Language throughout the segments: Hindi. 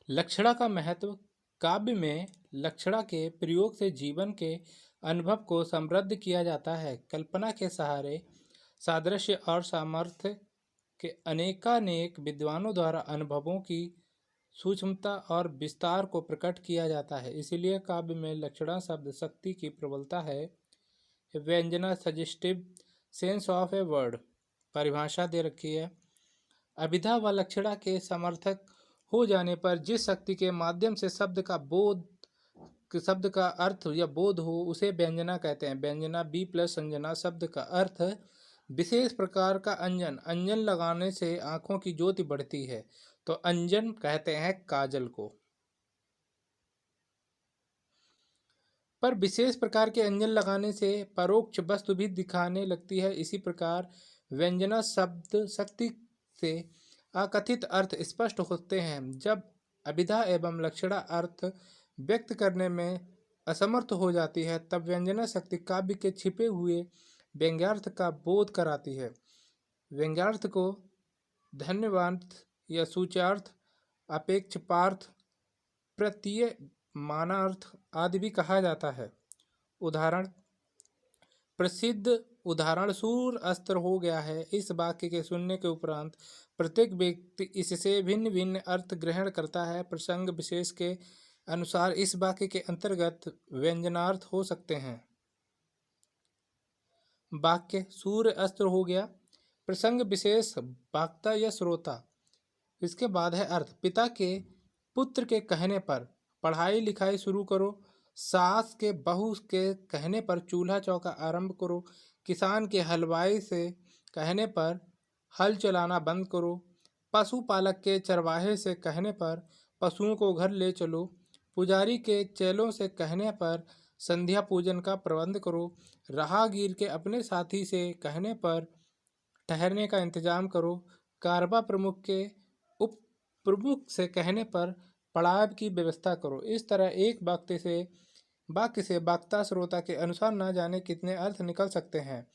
लक्षणा का महत्व। काव्य में लक्षणा के प्रयोग से जीवन के अनुभव को समृद्ध किया जाता है। कल्पना के सहारे सादृश्य और सामर्थ्य के अनेकानेक विद्वानों द्वारा अनुभवों की सूक्ष्मता और विस्तार को प्रकट किया जाता है। इसीलिए काव्य में लक्षणा शब्द शक्ति की प्रबलता है। व्यंजना suggestive sense of a word परिभाषा दे रखी है। अभिधा व लक्षणा के समर्थक हो जाने पर जिस शक्ति के माध्यम से शब्द का अर्थ या बोध हो उसे व्यंजना कहते हैं। व्यंजना बी प्लस संजना शब्द का अर्थ विशेष प्रकार का अंजन। अंजन लगाने से आंखों की ज्योति बढ़ती है, तो अंजन कहते हैं काजल को। पर विशेष प्रकार के अंजन लगाने से परोक्ष वस्तु भी दिखाने लगती है। इसी प्रकार व्यंजना शब्द शक्ति से अकथित अर्थ स्पष्ट होते हैं। जब अभिधा एवं लक्षणा अर्थ व्यक्त करने में असमर्थ हो जाती है, तब व्यंजना शक्ति काव्य के छिपे हुए व्यंग्यार्थ का बोध कराती है। व्यंग्यार्थ को धन्यवार्थ या सूच्यार्थ, अपेक्षपार्थ, प्रत्यय मानार्थ आदि भी कहा जाता है। उदाहरण, प्रसिद्ध उदाहरण सूर्य अस्त्र हो गया है। इस वाक्य के सुनने के उपरांत प्रत्येक व्यक्ति इससे भिन्न भिन्न अर्थ ग्रहण करता है। प्रसंग विशेष के अनुसार इस वाक्य के अंतर्गत व्यंजनार्थ हो सकते हैं। वाक्य सूर्य अस्त्र हो गया, प्रसंग विशेष वक्ता या श्रोता। इसके बाद है अर्थ। पिता के पुत्र के कहने पर पढ़ाई लिखाई शुरू करो। सास के बहू के कहने पर चूल्हा चौका आरंभ करो। किसान के हलवाई से कहने पर हल चलाना बंद करो। पशुपालक के चरवाहे से कहने पर पशुओं को घर ले चलो। पुजारी के चेलों से कहने पर संध्या पूजन का प्रबंध करो। राहगीर के अपने साथी से कहने पर ठहरने का इंतजाम करो। कारवा प्रमुख के उप प्रमुख से कहने पर पड़ाव की व्यवस्था करो। इस तरह एक वाक्य से वक्ता श्रोता के अनुसार न जाने कितने अर्थ निकल सकते हैं।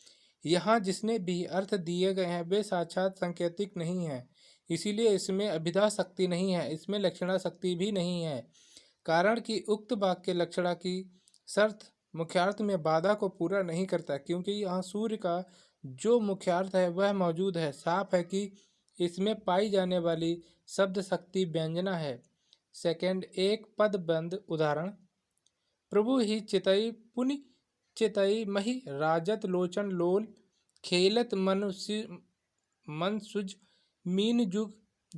यहाँ जिसने भी अर्थ दिए गए हैं वे साक्षात सांकेतिक नहीं हैं, इसीलिए इसमें अभिधा शक्ति नहीं है, इसमें लक्षणा शक्ति भी नहीं है। कारण कि उक्त वाक्य लक्षणा की शर्त मुख्यार्थ में बाधा को पूरा नहीं करता, क्योंकि यहाँ सूर्य का जो मुख्यार्थ है वह मौजूद है। साफ है कि इसमें पाई जाने वाली शब्द शक्ति व्यंजना है। सेकंड, एक पद बंद उदाहरण, प्रभु ही चितई पुनि चितई मही राजत लोचन लोल खेलत मन सुज मीन जुग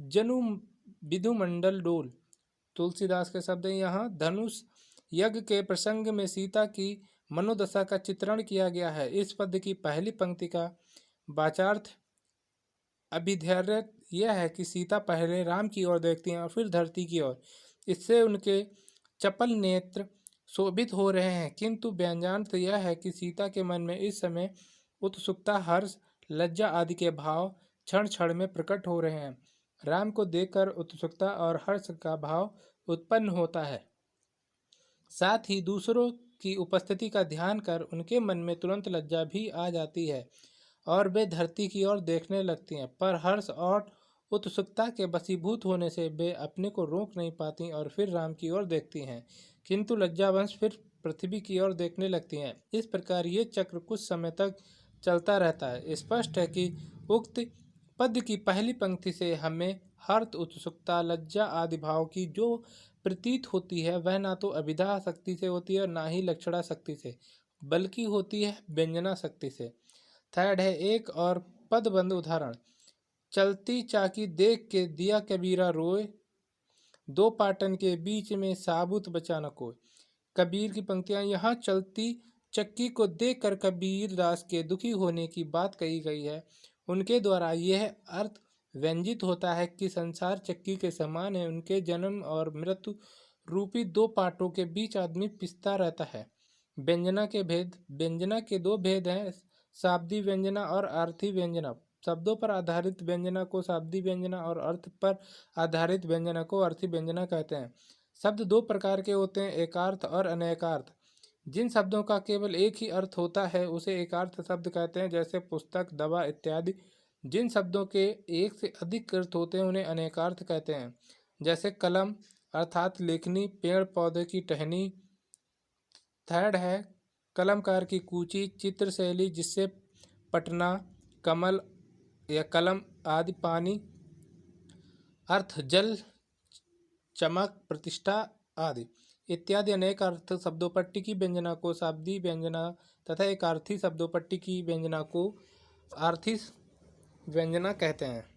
जनु विधुमंडल डोल। तुलसीदास के शब्द हैं। यहाँ धनुष यज्ञ के प्रसंग में सीता की मनोदशा का चित्रण किया गया है। इस पद की पहली पंक्ति का वाचार्थ अभिधेय यह है कि सीता पहले राम की ओर देखती हैं और फिर धरती की ओर। इससे उनके चपल नेत्र शोभित हो रहे हैं, किंतु व्यंग्यार्थ यह है कि सीता के मन में इस समय उत्सुकता, हर्ष, लज्जा आदि के भाव क्षण क्षण में प्रकट हो रहे हैं। राम को देखकर उत्सुकता और हर्ष का भाव उत्पन्न होता है। साथ ही दूसरों की उपस्थिति का ध्यान कर उनके मन में तुरंत लज्जा भी आ जाती है और वे धरती की ओर देखने लगती हैं। पर हर्ष और उत्सुकता के वशीभूत होने से वे अपने को रोक नहीं पाती और फिर राम की ओर देखती हैं, किंतु लज्जावश फिर पृथ्वी की ओर देखने लगती हैं। इस प्रकार ये चक्र कुछ समय तक चलता रहता है। स्पष्ट है कि उक्त पद की पहली पंक्ति से हमें हर्ष, उत्सुकता, लज्जा आदि भाव की जो प्रतीत होती है वह ना तो अभिधा शक्ति से होती है और ना ही लक्षणा शक्ति से, बल्कि होती है व्यंजना शक्ति से। थर्ड है एक और पदबंद उदाहरण, चलती चाकी देख के दिया कबीरा रोए, दो पाटन के बीच में साबुत बचा न कोई। कबीर की पंक्तियां। यहाँ चलती चक्की को देखकर कबीर दास के दुखी होने की बात कही गई है। उनके द्वारा यह अर्थ व्यंजित होता है कि संसार चक्की के समान है। उनके जन्म और मृत्यु रूपी दो पाटों के बीच आदमी पिसता रहता है। व्यंजना के भेद। व्यंजना के दो भेद हैं, शाब्दी व्यंजना और अर्थी व्यंजना। शब्दों पर आधारित व्यंजना को शाब्दी व्यंजना और अर्थ पर आधारित व्यंजना को अर्थी व्यंजना कहते हैं। शब्द दो प्रकार के होते हैं, एकार्थ और अनेकार्थ। जिन शब्दों का केवल एक ही अर्थ होता है उसे एकार्थ शब्द कहते हैं, जैसे पुस्तक, दवा इत्यादि। जिन शब्दों के एक से अधिक अर्थ होते हैं उन्हें अनेकार्थ कहते हैं, जैसे कलम, अर्थात लेखनी, पेड़ पौधे की टहनी। थर्ड है कलमकार की कूची, चित्र शैली जिससे पटना, कमल या कलम आदि। पानी अर्थ जल, चमक, प्रतिष्ठा आदि इत्यादि। अनेक अर्थ शब्दोपट्टी की व्यंजना को शाब्दी व्यंजना तथा एक अर्थी शब्दोपट्टी की व्यंजना को आर्थी व्यंजना कहते हैं।